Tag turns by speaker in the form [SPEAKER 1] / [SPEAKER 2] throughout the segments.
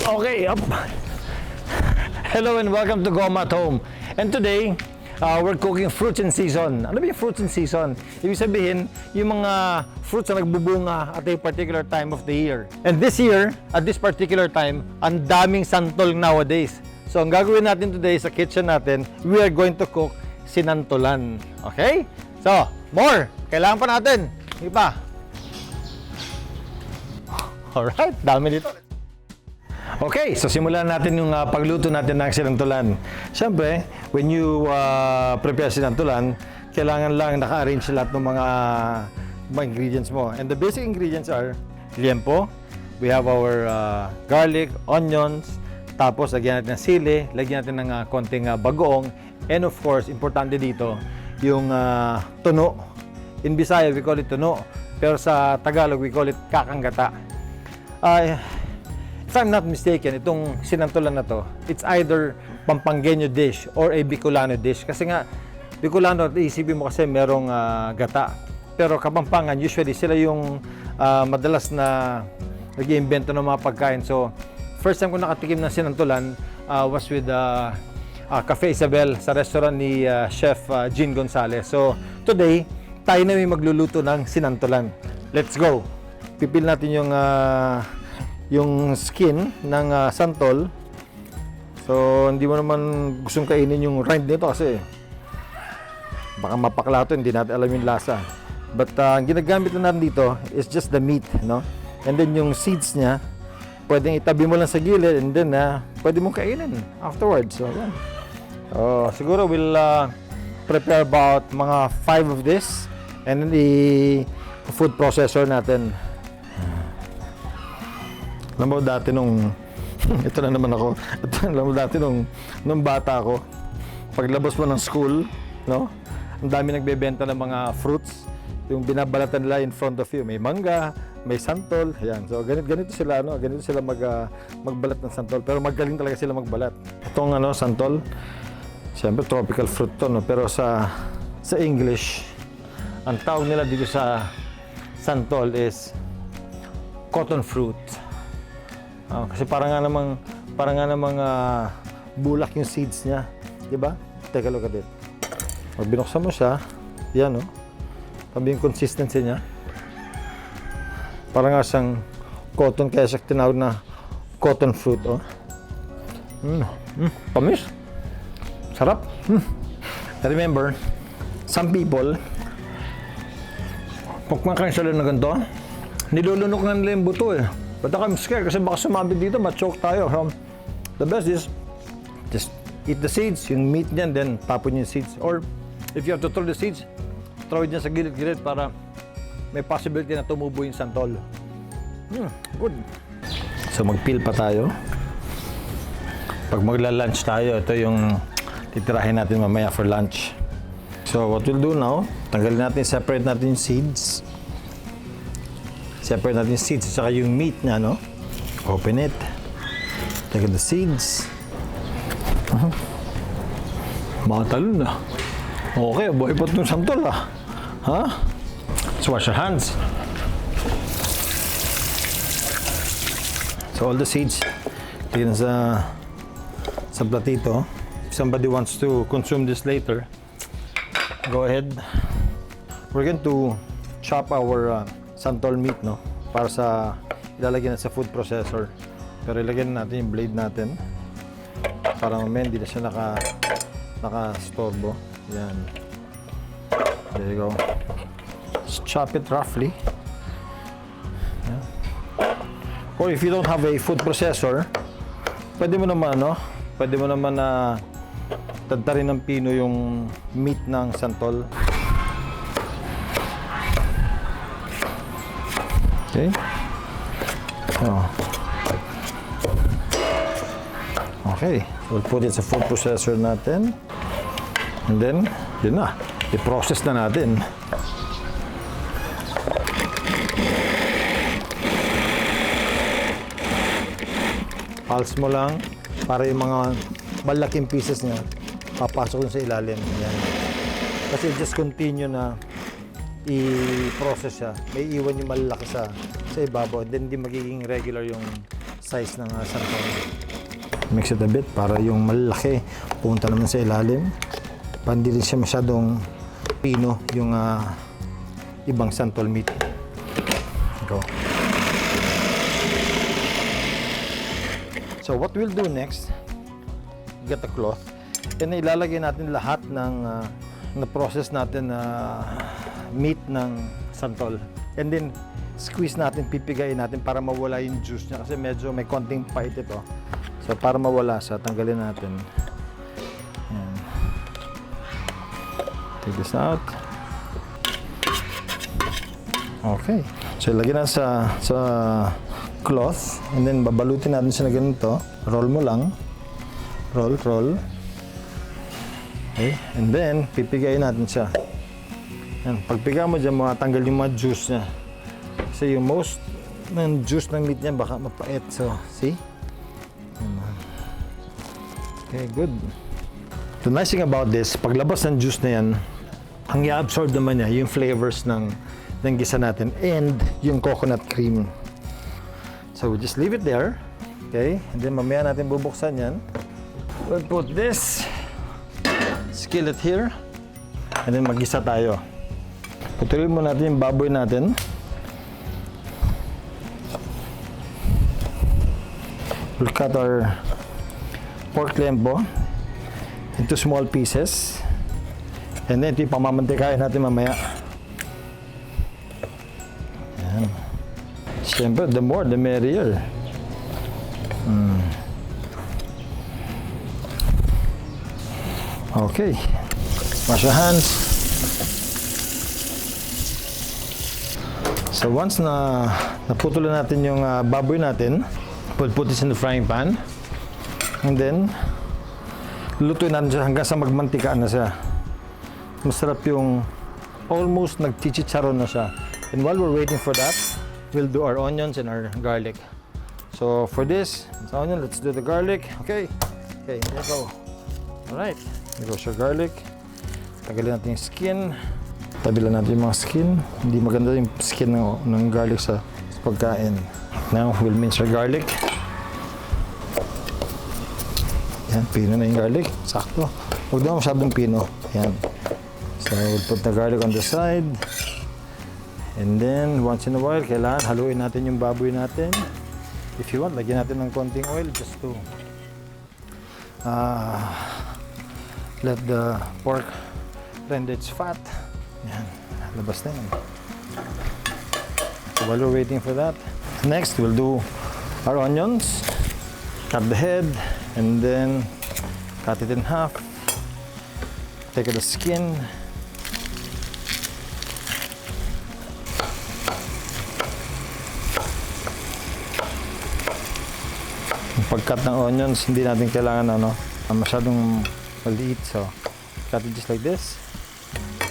[SPEAKER 1] Okay, up. Hello and welcome to Goma at Home. And today, we're cooking fruits in season. Ano ba yung fruits in season? Ibig sabihin, yung mga fruits na nagbubunga at a particular time of the year. And this year, at this particular time, ang daming santol nowadays. So, ang gagawin natin today sa kitchen natin, we are going to cook sinantolan. Okay? So, more! Kailangan pa natin. Hindi pa. Alright, dami dito. Okay, so simulan natin yung pagluto natin ng sinantolan. Siyempre, when you prepare sinantolan, kailangan lang naka-arrange lahat ng mga ingredients mo. And the basic ingredients are liempo, we have our garlic, onions, tapos lagyan natin ng sili, lagyan natin ng konting bagoong, and of course, importante dito, yung tuno. In Bisaya, we call it tuno, pero sa Tagalog, we call it kakanggata. If I'm not mistaken, itong sinantolan na to, it's either Pampanggenyo dish or a Bicolano dish. Kasi nga, Bicolano, isipin mo kasi merong gata. Pero Kapampangan, usually sila yung madalas na nag-iimbento ng mga pagkain. So, first time ko nakatikim ng sinantolan was with Cafe Isabel sa restaurant ni Chef Gin Gonzalez. So, today, tayo na may magluluto ng sinantolan. Let's go! Pipil natin yung skin ng santol. So, hindi mo naman gustong kainin yung rind nito kasi baka mapaklato, hindi natin alam yung lasa. But ang ginagamit na natin dito is just the meat, no? And then yung seeds niya, pwedeng itabi mo lang sa gilid and then pwede mong kainin afterwards. So, yan. Siguro we'll prepare about mga 5 of this and then i-food processor natin. Alam mo dati nung, ito na naman ako, alam mo dati nung bata ako, paglabas mo ng school, no? Ang dami nagbebenta ng mga fruits, yung binabalatan nila in front of you. May mangga, may santol, ayan. So ganito sila, no? Ganito sila magbalat ng santol, pero magaling talaga sila magbalat. Itong santol, siyempre tropical fruit to, no? Pero sa English, ang tawag nila dito sa santol is cotton fruit. Kasi parang nga namang bulak yung seeds niya, 'di ba? Take a look at it. Pag binuksan mo siya, yan Sabi yung consistency niya. Parang nga siyang cotton, kaya siya tinawag na cotton fruit, Pamis. Sarap. I remember, some people, pag kumakain sila na ganito, nilulunok na nila yung buto But I'm scared kasi baka sumabit dito, ma-choke tayo. So, the best is, just eat the seeds, yung meat niyan, then tapon yung seeds. Or, if you have to throw the seeds, throw it dyan sa gilid-gilid para may possibility na tumubo yung santol. Good. So, mag-peel pa tayo. Pag magla-lunch tayo, ito yung titirahin natin mamaya for lunch. So, what we'll do now, tanggalin natin, separate natin yung seeds. Separate natin yung seeds at saka yung meat niya, no? Open it. Take the seeds. Matalon na. Okay, buhay pa itong santol, Let's wash your hands. So, all the seeds, tignan sa platito. If somebody wants to consume this later, go ahead. We're going to chop our santol meat, no? Para sa ilalagay na sa food processor. Pero ilagyan natin yung blade natin para mamaya hindi na siya naka-storbo. Yan. There you go. Just chop it roughly. Yan. Or if you don't have a food processor, pwede mo naman, Pwede mo naman na tadtarin ng pino yung meat ng santol. Okay. Okay. We'll put it sa food processor natin. And then, yun na. I-process na natin. Pulse mo lang para yung mga malaking pieces niya papasok sa ilalim. Yan. Kasi just continue na i-process siya, may iwan yung malalaki sa ibabaw, then hindi magiging regular yung size ng santol. Mix it a bit para yung malaki punta naman sa ilalim. Para hindi rin siya masyadong pino yung ibang santol meat. Go. So what we'll do next, get a cloth, and ilalagay natin lahat ng na-process natin na meat ng santol. And then, squeeze natin, pipigayin natin para mawala yung juice niya kasi medyo may konting pait ito. So, para mawala siya, tanggalin natin. Ayan. Take this out. Okay. So, ilagay na sa cloth and then babalutin natin siya na ganito. Roll mo lang. Roll. Okay. And then, pipigayin natin siya. Yan. Pagpiga mo dyan, matanggal yung mga juice niya. Kasi yung most ng juice ng meat niya baka mapait. So, see? Okay, good. The nice thing about this, paglabas ng juice na yan, ang i-absorb naman niya yung flavors ng gisa natin and yung coconut cream. So, we just leave it there. Okay? And then, mamaya natin bubuksan yan. We'll put this skillet here. And then, mag-gisa tayo. Putulin mo natin yung baboy natin. We'll cut our pork lembo into small pieces. And then, ito yung pamamantikain natin mamaya. Yan. Siyempre, the more, the merrier. Okay. Wash your hands. So once na naputulan natin yung baboy natin, we'll put this in the frying pan. And then, lutuin natin siya hanggang sa magmantikaan na siya. Masarap yung almost nagchichicharon na siya. And while we're waiting for that, we'll do our onions and our garlic. So for this, onion, let's do the garlic. Okay, here we go. Alright, here goes your garlic. Tagalin natin yung skin. Tabilan natin yung mga skin. Hindi maganda yung skin ng garlic sa pagkain. Now, we'll mince our garlic. Yan, pino na yung garlic. Sakto. Huwag naman masyadong pino. Yan. So, we'll put the garlic on the side. And then, once in a while, kailangan haluin natin yung baboy natin. If you want, lagyan natin ng konting oil just to let the pork render its fat. Yan, labas na yan. So, while we're waiting for that, next, we'll do our onions. Cut the head, and then cut it in half. Take the skin. Pag-cut ng onions, hindi natin kailangan masyadong maliit. So, cut it just like this.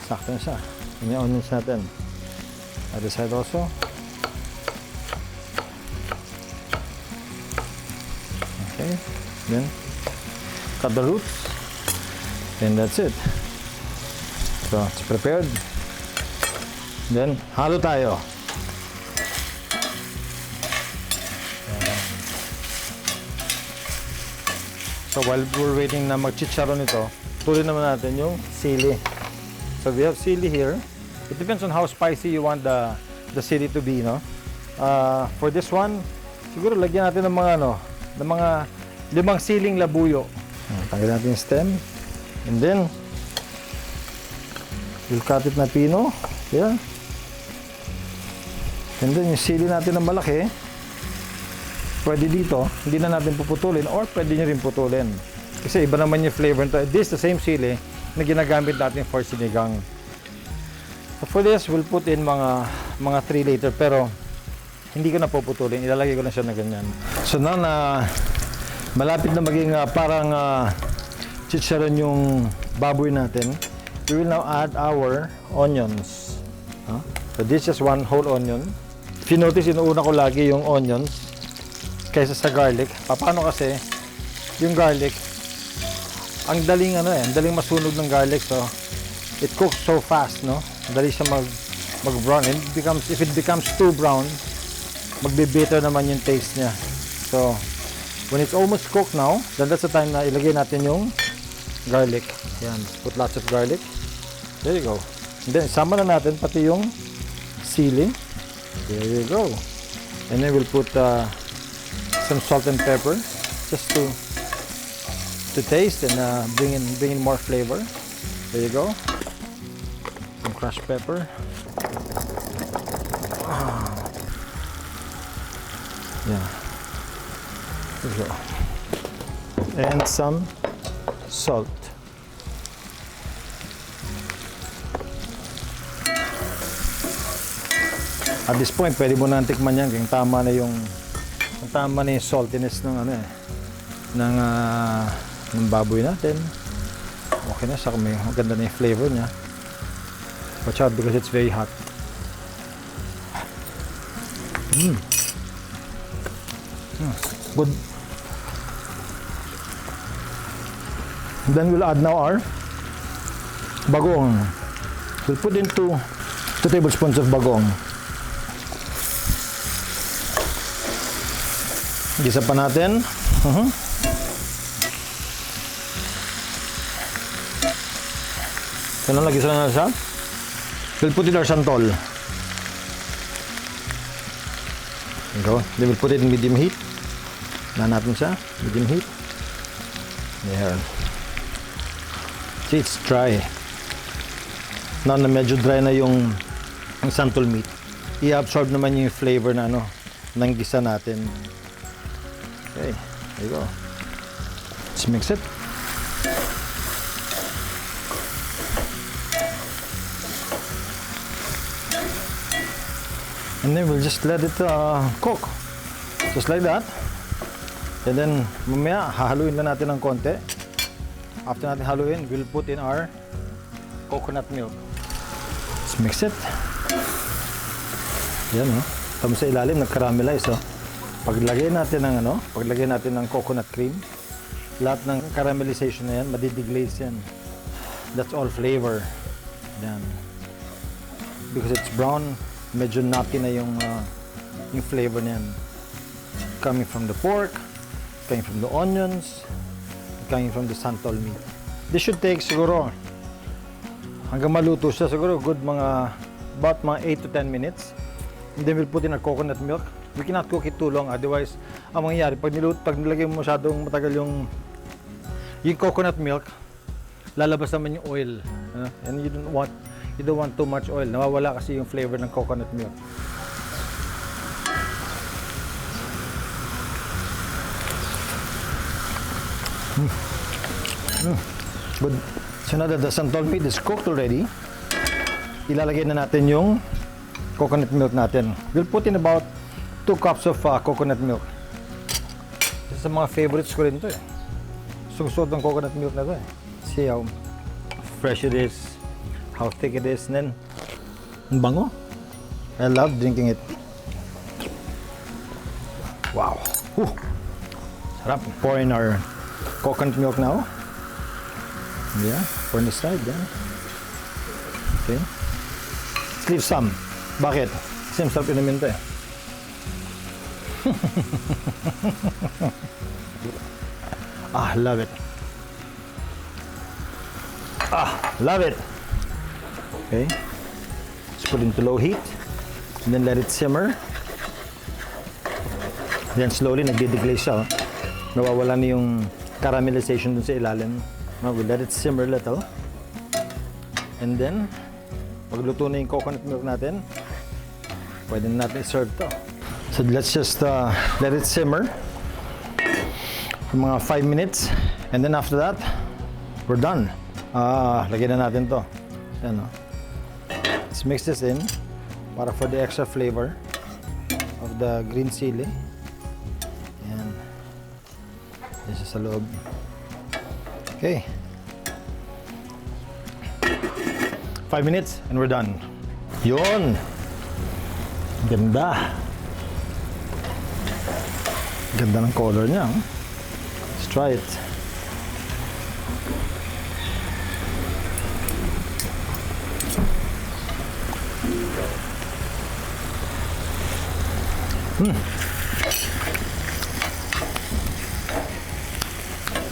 [SPEAKER 1] Sakto na siya. Yan yung onions natin. Other side also. Okay. Then, cut the roots. And that's it. So, it's prepared. Then, halo tayo. So while we're waiting na mag-chicharon ito, tuloy naman natin yung sili. So we have sili here. It depends on how spicy you want the sili to be, no? For this one, siguro lagyan natin ng mga 5 siling labuyo. Tanggalin natin yung stem. And then, we'll cut it na pino. Yeah. And then yung sili natin na malaki, pwede dito, hindi na natin puputulin or pwede nyo rin putulin. Kasi iba naman yung flavor nito. This is the same sili na ginagamit natin for sinigang. So for this, we'll put in mga 3 later pero hindi ko na puputulin. Ilalagay ko na siya na ganyan. So now na malapit na maging parang chicharon yung baboy natin, we will now add our onions. So this is 1 whole onion. If you notice, inuuna ko lagi yung onions kaysa sa garlic. Paano kasi yung garlic ang daling daling masunog ng garlic, so it cooks so fast, no? Dali siya mag-brown. And if it becomes too brown, magbe-bitter naman yung taste niya. So So, when it's almost cooked now, then that's the time na ilagay natin yung garlic. Yan, put lots of garlic. There you go. And then, sama na natin pati yung sili. There you go. And then we'll put some salt and pepper just to taste and bring in more flavor. There you go. Some crushed pepper. Yeah. There you go. And some salt. At this point, pwede mo na tikman yan kung tama na yung saltiness ng ng baboy natin. Okay na, saka may maganda na yung flavor niya. Watch out because it's very hot. Good. Then we'll add now our bagoong. We'll put in 2 tablespoons of bagoong. Gisa pa natin. So, lagi na siya. We'll put in our santol. There you go. Then we'll put it in medium heat. Na natin siya. Medium heat. There. See, it's dry. Now na medyo dry na yung santol meat, i-absorb naman yung flavor na ng gisa natin. Okay, there you go. Let's mix it. And then we'll just let it cook. Just like that. And then, mamaya, hahaluin lang natin ng konti. After natin haluin, we'll put in our coconut milk. Let's mix it. Yan, Tama sa ilalim, nag-caramelize, Paglagay natin ng coconut cream, lahat ng caramelization na yan, madideglaze yan. That's all flavor. Yan. Because it's brown, medyo nutty na yung flavor niyan. Coming from the pork, coming from the onions, coming from the santol meat. This should take siguro hanggang maluto siya, siguro good about 8 to 10 minutes. And then we'll put in our coconut milk. We cannot cook it too long, otherwise ang mangyayari pag nilagay mo masyadong matagal yung coconut milk, lalabas naman yung oil, and you don't want too much oil. Nawawala kasi yung flavor ng coconut milk. Good. So now that the santol meat is cooked already, ilalagay na natin yung coconut milk natin. We'll put in about 2 cups of coconut milk. Isa sa mga favorites ko rin ito Sugsod ng coconut milk na ito See how fresh it is, how thick it is, and then ang bango. I love drinking it. Wow. Whew. Sarap. Pour in our coconut milk now. Yeah, pour in the side. Yeah. Okay. Let's leave some. Bakit? Kasi masarap inumin ito love it. Love it. Okay. Let's put it into low heat and then let it simmer. Then slowly nagde-deglaze siya. Nawawala na yung caramelization dun sa ilalim. Now we'll let it simmer a little. And then pagluto na yung coconut milk natin, pwede na natin i-serve to. So let's just let it simmer for mga 5 minutes, and then after that, we're done. Lagyan na natin to. Ayan, Let's mix this in para for the extra flavor of the green chili. Ayan. This is sa loob. Okay. 5 minutes and we're done. Yun! Ganda! Ganda ng color niya. Let's try it.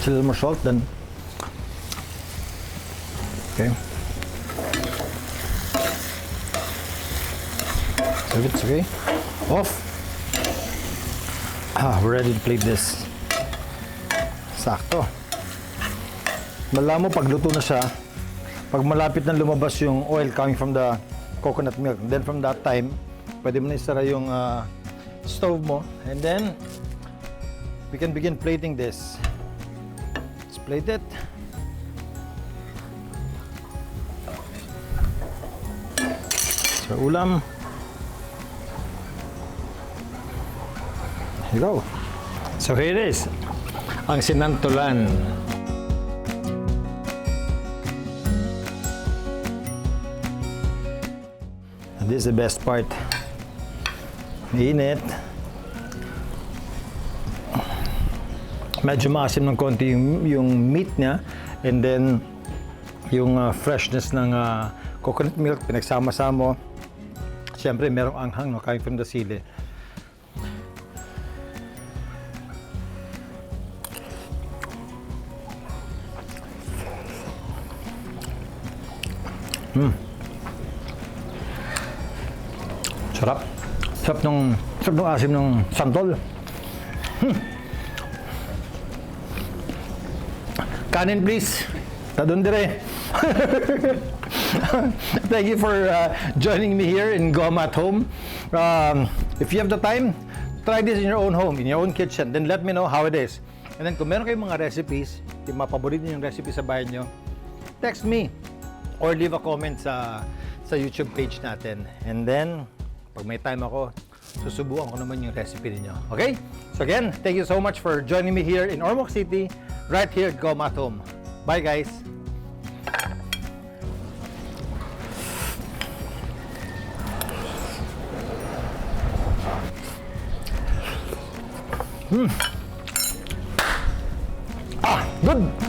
[SPEAKER 1] It's a little more salt then. Okay. So it's okay. Off. We're ready to plate this. Sakto. Malaman mo pag luto na siya, pag malapit na lumabas yung oil coming from the coconut milk, then from that time, pwede mo na isara yung stove mo, and then we can begin plating this. Let's plate it. So ulam. Here you go. So here it is, ang sinantolan. And this is the best part. Mainit. Medyo maasim ng konti yung meat niya, and then yung freshness ng coconut milk pinagsama-sama. Siyempre merong anghang, no, coming from the sili. Sarap. Sarap ng asim ng santol. Kanin please. Tadon dire. Thank you for joining me here in Goma at home. If you have the time, try this in your own home, in your own kitchen. Then let me know how it is. And then kung meron kayong mga recipes, yung mga paborito yung recipe sa bahay nyo, text me or leave a comment sa YouTube page natin. And then, pag may time ako, susubukan ko naman yung recipe niyo. Okay? So again, thank you so much for joining me here in Ormoc City, right here at Goma at home. Bye guys! Good!